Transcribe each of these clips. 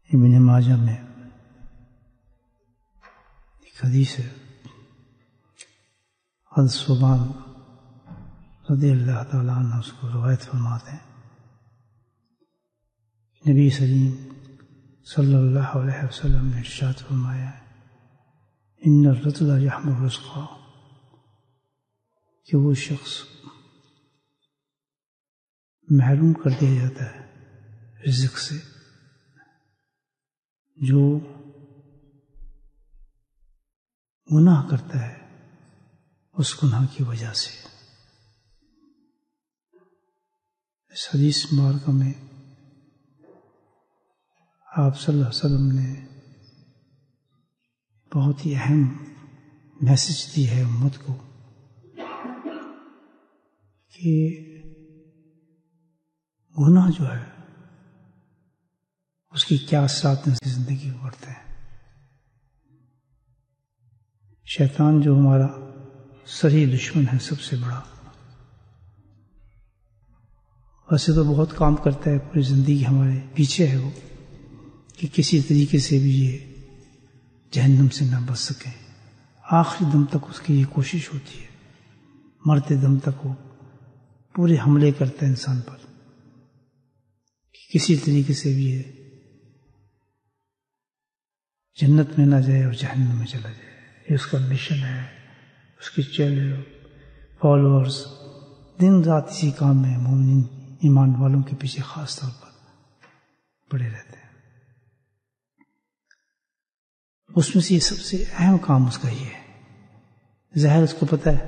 ابن ماجہ میں ایک حدیث ہے، حضرت ثوبان رضی اللہ تعالیٰ عنہ اس کو روایت فرماتے ہیں، نبی کریم صلی اللہ علیہ وسلم نے ارشاد فرمایا ہے، ان الرجل یحمل رزقا، کہ وہ شخص محروم کر دیا جاتا ہے رزق سے جو گناہ کرتا ہے اس گناہ کی وجہ سے۔ اس حدیث مبارکہ میں آپ صلی اللہ علیہ وسلم نے بہت ہی اہم میسج دی ہے امت کو کہ گناہ جو ہے اس کی کیا اثرات زندگی کو پڑتے ہیں۔ شیطان جو ہمارا صحیح دشمن ہے سب سے بڑا، ویسے تو بہت کام کرتا ہے، پوری زندگی ہمارے پیچھے ہے وہ، کہ کسی طریقے سے بھی یہ جہنم سے نہ بچ سکیں۔ آخری دم تک اس کی یہ کوشش ہوتی ہے، مرتے دم تک وہ پورے حملے کرتا ہے انسان پر کہ کسی طریقے سے بھی یہ جنت میں نہ جائے اور جہنم میں چلا جائے۔ یہ اس کا مشن ہے، اس کے چیلے فالوورز دن رات اسی کام میں مومنین ایمان والوں کے پیچھے خاص طور پر پڑے رہتے ہیں۔ اس میں سے یہ سب سے اہم کام اس کا یہ ہے۔ ظاہر اس کو پتہ ہے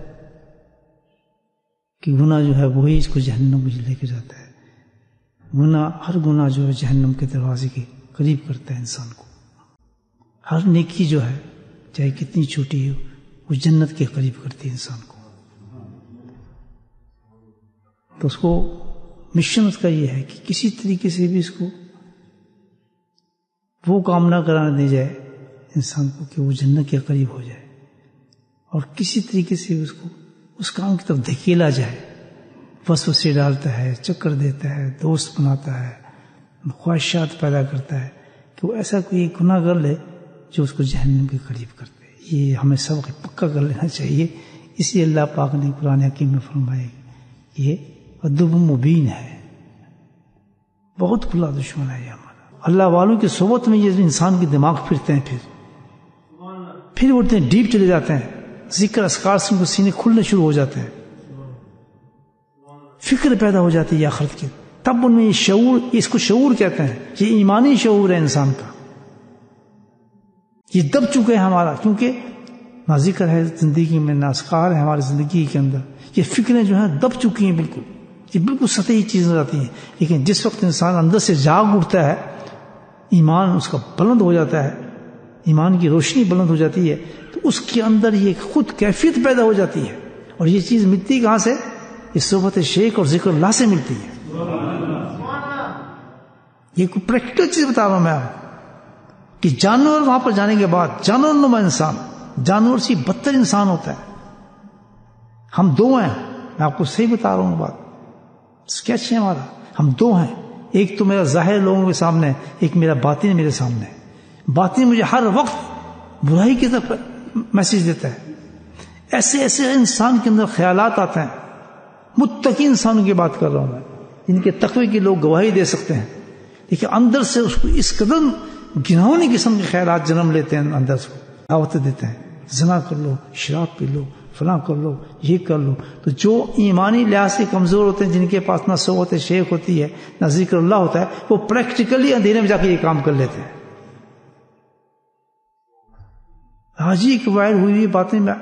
کہ گناہ جو ہے وہی اس کو جہنم میں لے کے جاتا ہے۔ ہر گناہ جو ہے جہنم کے دروازے کے قریب کرتا ہے انسان کو۔ ہر نیکی جو ہے چاہے کتنی چھوٹی ہو وہ جنت کے قریب کرتی ہے انسان کو۔ تو اس کو مشن اس کا یہ ہے کہ کسی طریقے سے بھی اس کو وہ کام نہ کرانے دے جائے انسان کو کہ وہ جنت کے قریب ہو جائے، اور کسی طریقے سے اس کو اس کام کی طرف دھکیلا جائے۔ وسوسے ڈالتا ہے، چکر دیتا ہے، دوست بناتا ہے، خواہشات پیدا کرتا ہے کہ وہ ایسا کوئی گناہ کر لے جو اس کو جہنم کے قریب کرتے۔ یہ ہمیں سبق پکا کر لینا چاہیے۔ اس لیے اللہ پاک نے قرآن حکیم میں فرمایا یہ عدو مبین ہے، بہت کھلا دشمن ہے یہ ہمارا۔ اللہ والوں کی صحبت میں یہ انسان کے دماغ پھرتے ہیں، پھر اڑتے ہیں، ڈیپ چلے جاتے ہیں، ذکر اذکار سے ان کو سینے کھلنے شروع ہو جاتے ہیں، فکر پیدا ہو جاتی ہے آخرت کی۔ تب ان میں یہ شعور، اس کو شعور کہتے ہیں، یہ ایمانی شعور ہے انسان کا، یہ دب چکے ہیں ہمارا، کیونکہ نہ ذکر ہے زندگی میں، نہ اذکار ہے ہماری زندگی کے اندر۔ یہ فکریں جو ہیں دب چکی ہیں بالکل، یہ بالکل سطحی چیزیں آتی ہیں۔ لیکن جس وقت انسان اندر سے جاگ اٹھتا ہے، ایمان اس کا بلند ہو جاتا ہے، ایمان کی روشنی بلند ہو جاتی ہے، تو اس کے اندر یہ خود کیفیت پیدا ہو جاتی ہے۔ اور یہ چیز ملتی کہاں سے؟ یہ صحبت شیخ اور ذکر اللہ سے ملتی ہے۔ یہ کوئی پریکٹیکل چیز بتا رہا ہوں میں آپ کہ جانور وہاں پر جانے کے بعد جانور نما انسان، جانور سے بدتر انسان ہوتا ہے۔ ہم دو ہیں، میں آپ کو صحیح بتا رہا ہوں بات، اسکیچ ہے ہمارا، ہم دو ہیں۔ ایک تو میرا ظاہر لوگوں کے سامنے، ایک میرا باطن میرے سامنے۔ باطن مجھے ہر وقت برائی کی طرف میسج دیتا ہے، ایسے ایسے انسان کے اندر خیالات آتے ہیں۔ متقی انسانوں کی بات کر رہا ہوں میں، جن کے تقوی کے لوگ گواہی دے سکتے ہیں، لیکن اندر سے اس کو اس قدر گھناؤنی قسم کے خیالات جنم لیتے ہیں، اندر سے دعوت دیتے ہیں، زنا کر لو، شراب پی لو، فلاں کر لو، یہ کر لو۔ تو جو ایمانی لحاظ سے کمزور ہوتے ہیں، جن کے پاس نہ صحبت شیخ ہوتی ہے نہ ذکر اللہ ہوتا ہے، وہ پریکٹیکلی اندھیرے میں جا کے یہ کام کر لیتے ہیں۔ آج ہی ایک وائر ہوئی باتیں میں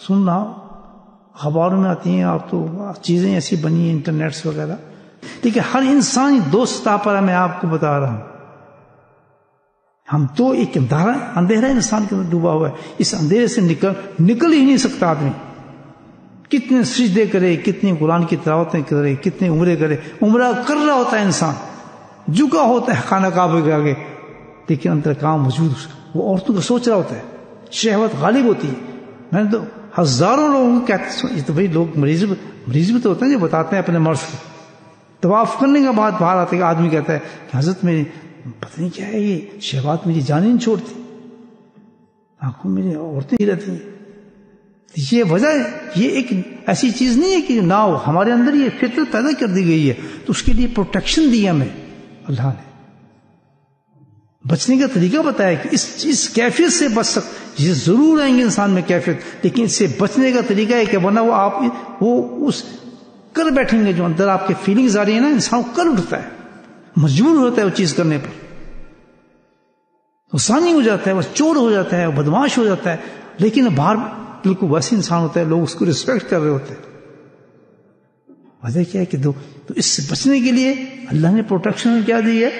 سن رہا ہوں، اخباروں میں آتی ہیں، اب تو چیزیں ایسی بنی ہیں انٹرنیٹس وغیرہ، لیکن ہر انسان دوست پر ہے۔ میں آپ کو بتا رہا ہوں، ہم تو ایک اندھیرا انسان کے اندر ڈوبا ہوا ہے، اس اندھیرے سے نکل ہی نہیں سکتا آدمی، کتنے سجدے کرے، کتنی قرآن کی تلاوتیں کرے، کتنے عمرے کرے، عمرہ کر رہا ہوتا ہے انسان، جھکا ہوتا ہے خانہ کعبہ کے آگے، لیکن اندر کام موجود اس کا، وہ عورتوں کو سوچ رہا ہوتا ہے، شہوت غالب ہوتی ہے۔ میں نے تو ہزاروں لوگوں کو کہتے ہیں، یہ تو بھائی لوگ مریض بھی تو ہوتے ہیں جو بتاتے ہیں اپنے مرض کو۔ طواف کرنے کے بعد باہر آتے کہ آدمی کہتا ہے کہ حضرت میری پتہ نہیں کیا ہے یہ شہوات میری جان نہیں چھوڑتی, آنکھوں میری عورتیں ہی رہتی ہیں. یہ وجہ ہے, یہ ایک ایسی چیز نہیں ہے کہ نہ ہو, ہمارے اندر یہ فطرت پیدا کر دی گئی ہے, تو اس کے لیے پروٹیکشن دی ہمیں اللہ نے. بچنے کا طریقہ بتایا کہ اس کیفیت سے بچ یہ ضرور آئیں گے انسان میں کیفیت, لیکن اس سے بچنے کا طریقہ ہے کہ ورنہ وہ اس کر بیٹھیں گے جو اندر آپ کے فیلنگز آ رہی ہیں نا, انسان کر اٹھتا ہے, مجبور ہوتا ہے وہ چیز کرنے پر, وہ ثانی ہو جاتا ہے, وہ چور ہو جاتا ہے, وہ بدماش ہو جاتا ہے, لیکن باہر بالکل ویسے انسان ہوتا ہے, لوگ اس کو ریسپیکٹ کر رہے ہوتے ہیں. وجہ کیا ہے کہ تو اس سے بچنے کے لیے اللہ نے پروٹیکشن کیا دی ہے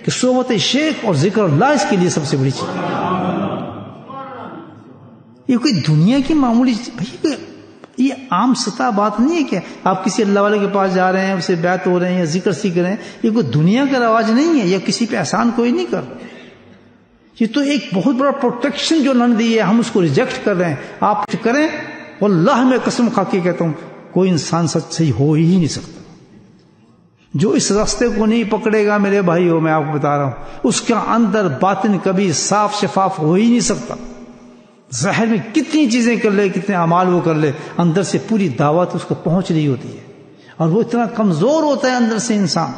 کہ صحبت شیخ اور ذکر اللہ اس کے لیے سب سے بڑی چیز. یہ کوئی دنیا کی معمولی بھائی, یہ عام سطح بات نہیں ہے کہ آپ کسی اللہ والے کے پاس جا رہے ہیں, اسے بیعت ہو رہے ہیں یا ذکر سیکھ رہے ہیں. یہ کوئی دنیا کا رواج نہیں ہے, یا کسی پہ احسان کوئی نہیں کر رہا. یہ تو ایک بہت بڑا پروٹیکشن جو اللہ نے دی ہے, ہم اس کو ریجیکٹ کر رہے ہیں. آپ کریں, واللہ میں قسم کھا کے کہتا ہوں کوئی انسان سچ صحیح ہو ہی نہیں سکتا. جو اس راستے کو نہیں پکڑے گا میرے بھائیو, میں آپ کو بتا رہا ہوں, اس کا اندر باطن کبھی صاف شفاف ہو ہی نہیں سکتا. ظاہر میں کتنی چیزیں کر لے, کتنے اعمال وہ کر لے, اندر سے پوری دعوت اس کو پہنچ رہی ہوتی ہے. اور وہ اتنا کمزور ہوتا ہے اندر سے انسان,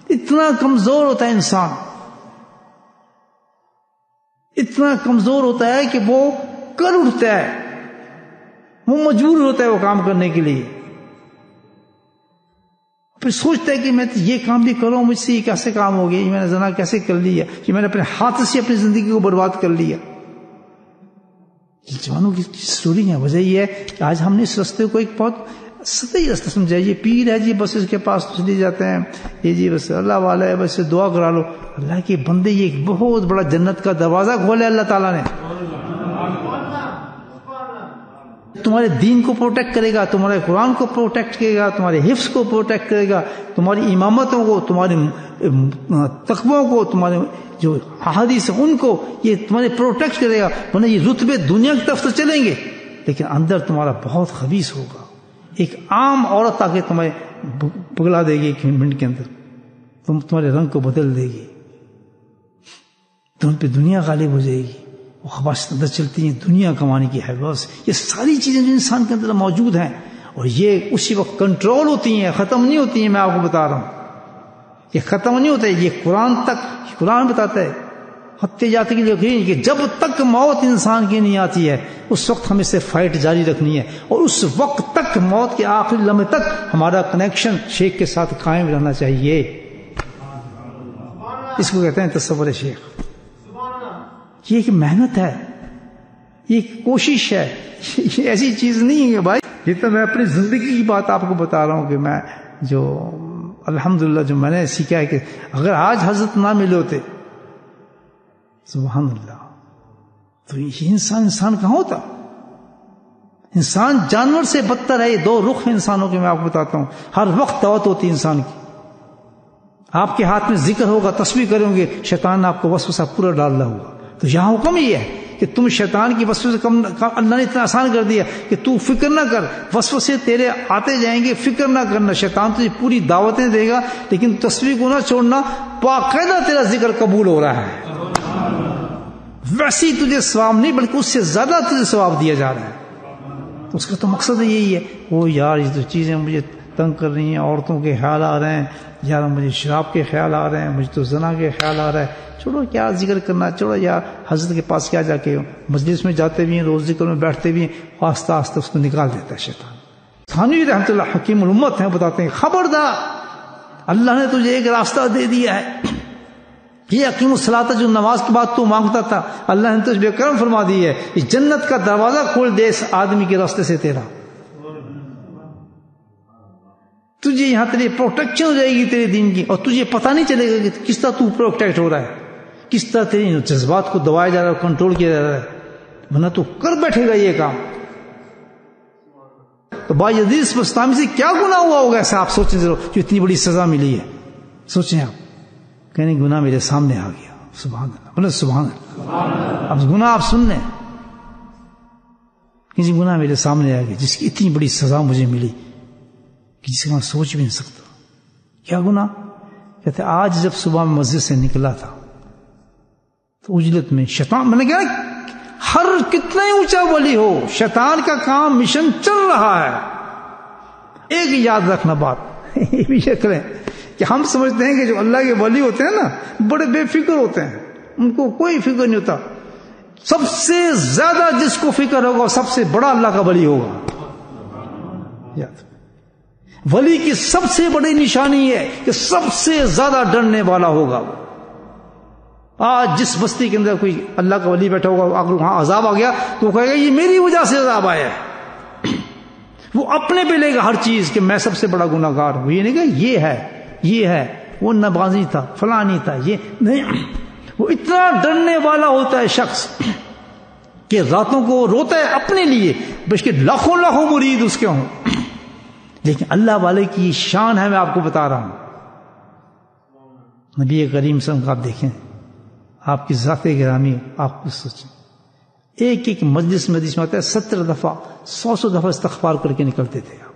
اتنا کمزور ہوتا ہے انسان, اتنا کمزور ہوتا ہے کہ وہ کر اٹھتا ہے, وہ مجبور ہوتا ہے وہ کام کرنے کے لیے. پھر سوچتا ہے کہ میں یہ کام بھی کروں, مجھ سے یہ کیسے کام ہو گیا, یہ میں نے زنا کیسے کر لیا, یہ میں نے اپنے ہاتھ سے اپنی زندگی کو برباد کر لیا. جوانوں کی سٹوری ہے. وجہ یہ ہے کہ آج ہم نے اس راستے کو ایک بہت سطحی راستہ سمجھا. یہ پیر ہے جی, بس اس کے پاس چلی جاتے ہیں, یہ جی بس اللہ والا ہے, بس دعا کرا لو. اللہ کے بندے, یہ ایک بہت بڑا جنت کا دروازہ کھولا اللہ تعالیٰ نے. تمہارے دین کو پروٹیکٹ کرے گا, تمہارے قرآن کو پروٹیکٹ کرے گا, تمہارے حفظ کو پروٹیکٹ کرے گا, تمہاری امامتوں کو, تمہارے تقووں کو, تمہارے جو احادیث ہیں ان کو یہ تمہارے پروٹیکٹ کرے گا. ورنہ یہ رتبے دنیا کی طرف تو چلیں گے, لیکن اندر تمہارا بہت خبیث ہوگا. ایک عام عورت آ کے تمہیں پگلا دے گی ایک منٹ کے اندر, تمہارے رنگ کو بدل دے گی, تم پہ دنیا غالب ہو جائے گی. وہ خواہش اندر چلتی ہیں, دنیا کمانے کی ہے بس. یہ ساری چیزیں جو انسان کے اندر موجود ہیں, اور یہ اسی وقت کنٹرول ہوتی ہیں, ختم نہیں ہوتی ہیں. میں آپ کو بتا رہا ہوں یہ ختم نہیں ہوتا ہے. یہ قرآن تک, قرآن بتاتا ہے حتیٰ جاتے کے لیے کہ جب تک موت انسان کی نہیں آتی ہے اس وقت ہمیں سے فائٹ جاری رکھنی ہے, اور اس وقت تک, موت کے آخری لمحے تک ہمارا کنیکشن شیخ کے ساتھ قائم رہنا چاہیے. اس کو کہتے ہیں تصور شیخ. یہ ایک محنت ہے, یہ ایک کوشش ہے, یہ ایسی چیز نہیں ہے بھائی. یہ تو میں اپنی زندگی کی بات آپ کو بتا رہا ہوں کہ میں جو الحمدللہ جو میں نے سیکھا ہے کہ اگر آج حضرت نہ ملے ہوتے, سبحان اللہ, تو یہ انسان کہاں ہوتا. انسان جانور سے بدتر ہے. یہ دو رخ ہیں انسانوں کے, میں آپ کو بتاتا ہوں. ہر وقت دعوت ہوتی ہے انسان کی. آپ کے ہاتھ میں ذکر ہوگا, تسبیح کریں گے, شیطان نے آپ کو وسوسہ پورا ڈال رہا ہوگا. تو یہاں حکم یہ ہے کہ تم شیطان کی وسوسے سے کم, اللہ نے اتنا آسان کر دیا کہ تو فکر نہ کر, وسوسے تیرے آتے جائیں گے, فکر نہ کرنا. شیطان تجھے پوری دعوتیں دے گا, لیکن تسبیح کو نہ چھوڑنا. باقاعدہ تیرا ذکر قبول ہو رہا ہے, ویسے ہی تجھے ثواب نہیں بلکہ اس سے زیادہ تجھے ثواب دیا جا رہا ہے. اس کا تو مقصد یہی ہے. وہ یار یہ تو چیزیں مجھے تنگ کر رہی ہیں, عورتوں کے خیال آ رہے ہیں, یار مجھے شراب کے خیال آ رہے ہیں, مجھے تو زنا کے خیال آ رہا ہے. چھوڑو کیا ذکر کرنا, چھوڑو یار حضرت کے پاس کیا جا کے, مجلس میں جاتے بھی ہیں, روز ذکر میں بیٹھتے بھی ہیں, آہستہ آہستہ اس کو نکال دیتا ہے شیطان. تھانوی رحمۃ اللہ حکیم الامت ہیں, بتاتے ہیں خبردار, اللہ نے تجھے ایک راستہ دے دیا ہے. یہ اقیم الصلاۃ جو نماز کے بعد تو مانگتا تھا, اللہ نے تجھے بے کرم فرما دی ہے. یہ جنت کا دروازہ کھول دے اس آدمی کے راستے سے تیرا. تجھے یہاں تیری پروٹیکشن ہو جائے گی تیرے دین کی, اور تجھے پتہ نہیں چلے گا کہ کس طرح تو پروٹیکٹ ہو رہا ہے, کس طرح تیری جذبات کو دبایا جا رہا ہے, کنٹرول کیا جا رہا ہے. ورنہ تو کر بیٹھے گا یہ کام. تو بایزید بستامی سے کیا گناہ ہوا ہوگا ایسا آپ سوچیں ضرور, جو اتنی بڑی سزا ملی ہے. سوچیں آپ, کہنے گناہ میرے سامنے آ گیا. سبحان اللہ, بولے سبحان اللہ. اب گناہ آپ سن لیں, کسی گناہ میرے سامنے آ گیا جس کی اتنی بڑی سزا مجھے ملی کہ جسے میں سوچ بھی نہیں سکتا. کیا گناہ کہتے آج جب صبح میں مسجد سے نکلا تھا تو عجلت میں شیطان، میں نے کہا ہر کتنا ہی اونچا ولی ہو، شیطان کا کام مشن چل رہا ہے۔ ایک یاد رکھنا بات یہ بھی کریں کہ ہم سمجھتے ہیں کہ جو اللہ کے ولی ہوتے ہیں نا بڑے بے فکر ہوتے ہیں، ان کو کوئی فکر نہیں ہوتا۔ سب سے زیادہ جس کو فکر ہوگا وہ سب سے بڑا اللہ کا ولی ہوگا۔ یاد ولی کی سب سے بڑی نشانی ہے کہ سب سے زیادہ ڈرنے والا ہوگا وہ۔ آج جس بستی کے اندر کوئی اللہ کا ولی بیٹھا ہوگا، اگر وہاں عذاب آ گیا تو وہ کہے گا یہ میری وجہ سے عذاب آیا ہے۔ وہ اپنے پہ لے گا ہر چیز کہ میں سب سے بڑا گناہ گار ہوں۔ یہ نہیں کہ یہ ہے وہ نمازی تھا، فلاں نہیں تھا، یہ نہیں۔ وہ اتنا ڈرنے والا ہوتا ہے شخص کہ راتوں کو روتا ہے اپنے لیے، بلکہ لاکھوں مرید اس کے ہوں۔ لیکن اللہ والے کی شان ہے، میں آپ کو بتا رہا ہوں۔ نبی کریم صلی اللہ علیہ وسلم کو آپ دیکھیں، آپ کی ذات گرامی، آپ کو سوچیں ایک ایک مجلس میں حدیث میں آتا ہے 70 دفعہ 100 دفعہ استغفار کر کے نکلتے تھے آپ۔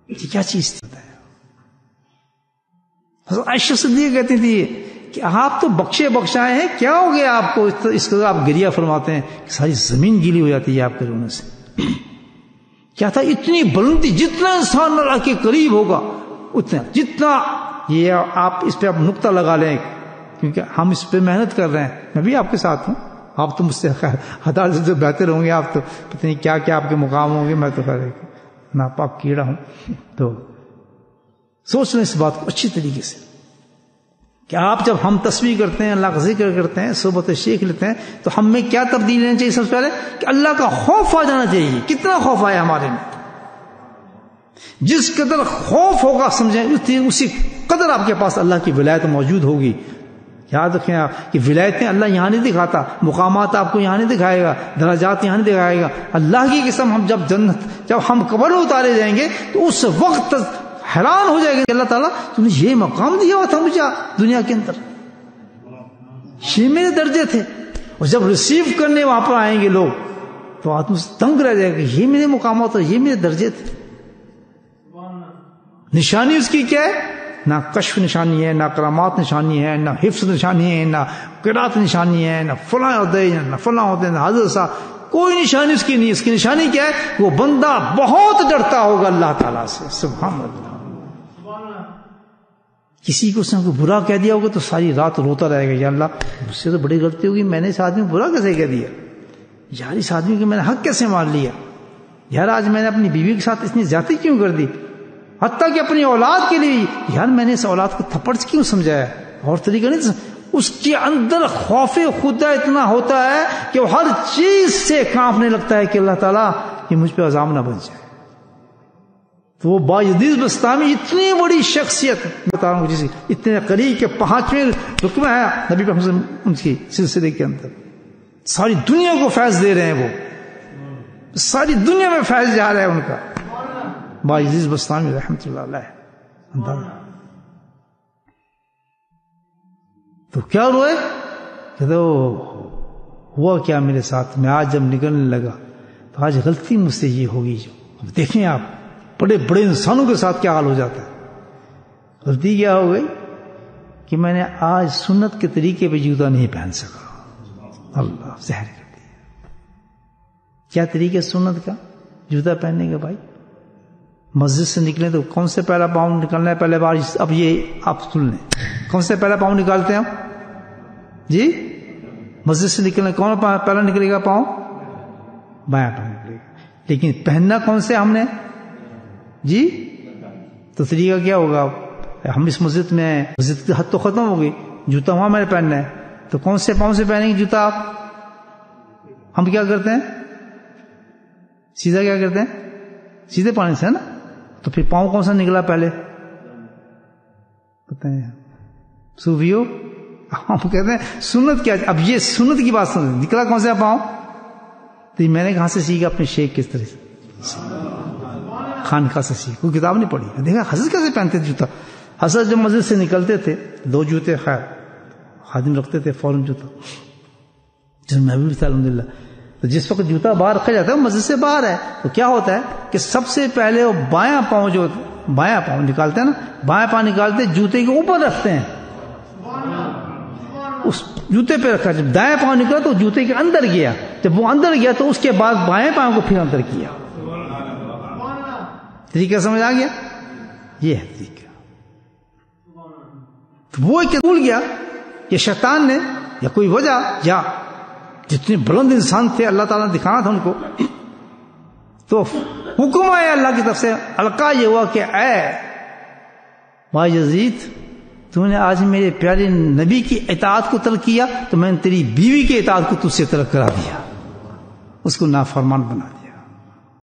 یہ کیا چیز تھی؟ عائشہ صدیقہ کہتی تھی کہ آپ تو بخشے بخشائے ہیں، کیا ہو گیا آپ کو اس کا آپ گریہ فرماتے ہیں کہ ساری زمین گیلی ہو جاتی ہے آپ کے رونے سے۔ کیا تھا اتنی بلندی، جتنا انسان اللہ کے قریب ہوگا اتنا، جتنا یہ آپ اس پہ آپ نقطہ لگا لیں، کیونکہ ہم اس پہ محنت کر رہے ہیں، میں بھی آپ کے ساتھ ہوں، آپ تو مجھ سے ہزار سے بہتر ہوں گے، آپ تو پتہ نہیں کیا کیا آپ کے مقام ہوں گے، میں تو خیر ناپاک کیڑا ہوں۔ تو سوچ لیں اس بات کو اچھی طریقے سے کہ آپ جب ہم تسبیح کرتے ہیں، اللہ کا ذکر کرتے ہیں، صحبت شیخ لیتے ہیں، تو ہم میں کیا تبدیلی لینا چاہیے؟ سب سے پہلے کہ اللہ کا خوف آ جانا چاہیے۔ کتنا خوف آیا ہمارے میں؟ جس قدر خوف ہوگا سمجھیں اسی قدر آپ کے پاس اللہ کی ولایت موجود ہوگی۔ یاد رکھیں آپ کہ ولایتیں اللہ یہاں نہیں دکھاتا، مقامات آپ کو یہاں نہیں دکھائے گا، درجات یہاں نہیں دکھائے گا۔ اللہ کی قسم، ہم جب ہم قبر میں اتارے جائیں گے تو اس وقت حیران ہو جائے گا کہ اللہ تعالیٰ تو نے یہ مقام دیا ہوا تھا مجھے دنیا کے اندر، یہ میرے درجے تھے۔ اور جب ریسیو کرنے وہاں پر آئیں گے لوگ تو آدمی تنگ رہ جائے گا، یہ میرے مقامات اور یہ میرے درجے تھے۔ نشانی اس کی کیا ہے؟ نہ کشف نشانی ہے، نہ کرامات نشانی ہے، نہ حفظ نشانی ہے، نہ قرات نشانی ہے، نہ فلاں ہوتے ہیں، نہ فلاں ہوتے ہیں، نہ حضرت صاحب، کوئی نشانی اس کی نہیں۔ اس کی نشانی کیا ہے؟ وہ بندہ بہت ڈرتا ہوگا اللہ تعالیٰ سے۔ سبحان اللہ۔ کسی کو اس نے کوئی برا کہہ دیا ہوگا تو ساری رات روتا رہے گا، یا اللہ مجھ سے تو بڑی غلطی ہوگی، میں نے اس آدمی کو برا کیسے کہہ دیا، یار اس آدمی کو میں نے حق کیسے مار لیا، یار آج میں نے اپنی بیوی کے ساتھ اتنی زیادتی کیوں کر دی، حتیٰ کہ اپنی اولاد کے لیے یار میں نے اس اولاد کو تھپڑ کیوں سمجھایا، اور طریقہ نہیں۔ اس کے اندر خوف خدا اتنا ہوتا ہے کہ وہ ہر چیز سے کانپنے لگتا ہے کہ اللہ تعالیٰ یہ مجھ پہ عذاب نہ بن جائے۔ تو وہ بایزید بستامی اتنی بڑی شخصیت بتا رہا ہوں، جس اتنے قریب کے 5ویں رکبہ ہے نبی پاک صلی اللہ علیہ وسلم ان کی سلسلے کے اندر، ساری دنیا کو فیض دے رہے ہیں، وہ ساری دنیا میں فیض جا رہا ہے ان کا، بایزید بستامی رحمۃ اللہ علیہ۔ تو کیا روئے کہ ہوا کیا میرے ساتھ، میں آج جب نکلنے لگا تو آج غلطی مجھ سے یہ ہوگی۔ جو اب دیکھیں آپ بڑے بڑے انسانوں کے ساتھ کیا حال ہو جاتا ہے۔ غلطی کیا ہو گئی کہ میں نے آج سنت کے طریقے پہ جوتا نہیں پہن سکا، اللہ زہر کر دیا۔ کیا طریقہ سنت کا جوتا پہننے کا؟ بھائی مسجد سے نکلیں تو کون سے پہلا پاؤں نکلنا ہے پہلے بار؟ اب یہ آپ سن لیں، کون سے پہلا پاؤں نکالتے ہیں ہم؟ جی مسجد سے نکلنا کون پہلا نکلے گا؟ پاؤں بایاں پاؤں نکلے گا، لیکن پہننا کون سے ہم نے؟ جی تو طریقہ کیا ہوگا؟ ہم اس مسجد میں ہیں، مسجد کی حد تو ختم ہو گئی، جوتا وہاں میں نے پہننا ہے، تو کون سے پاؤں سے پہنیں گے جوتا آپ؟ ہم کیا کرتے ہیں؟ سیدھا کیا کرتے ہیں؟ سیدھے پانی سے ہے نا، تو پھر پاؤں کون سا نکلا پہلے پتہ ہے؟ صوفیو ہم کہتے ہیں سنت کیا؟ اب یہ سنت کی بات سن، نکلا کون سا پاؤں؟ تو یہ میں نے کہاں سے سیکھا؟ اپنے شیخ کس طرح سے خانقاہ سے سیکھ، کوئی کتاب نہیں پڑھی۔ دیکھا حضرت کیسے پہنتے تھے جوتا؟ حضرت جب مسجد سے نکلتے تھے 2 جوتے خیر خادم رکھتے تھے، فوراً جوتا، جس میں بھی تھا الحمدللہ۔ تو جس وقت جوتا باہر رکھا جاتا ہے مسجد سے باہر ہے، تو کیا ہوتا ہے کہ سب سے پہلے وہ بایاں پاؤں جو بایاں پاؤں نکالتے ہیں نا، بایاں پاؤں نکالتے جوتے کے اوپر رکھتے ہیں، اس جوتے پہ رکھا، جب دائیں پاؤں نکلا تو جوتے کے اندر گیا، جب وہ اندر گیا تو اس کے بعد بائیں پاؤں کو پھر اندر کیا. طریقہ سمجھ آ گیا؟ یہ ہے طریقہ. وہ ایک بھول گیا کہ شیطان نے یا کوئی وجہ یا جتنے بلند انسان تھے اللہ تعالیٰ نے دکھانا تھا ان کو، تو حکم آیا اللہ کی طرف سے، القا یہ ہوا کہ اے بایزید تو نے آج میرے پیارے نبی کی اطاعت کو ترک کیا تو میں نے تیری بیوی کی اطاعت کو تجھ سے ترک کرا دیا، اس کو نافرمان بنا دیا.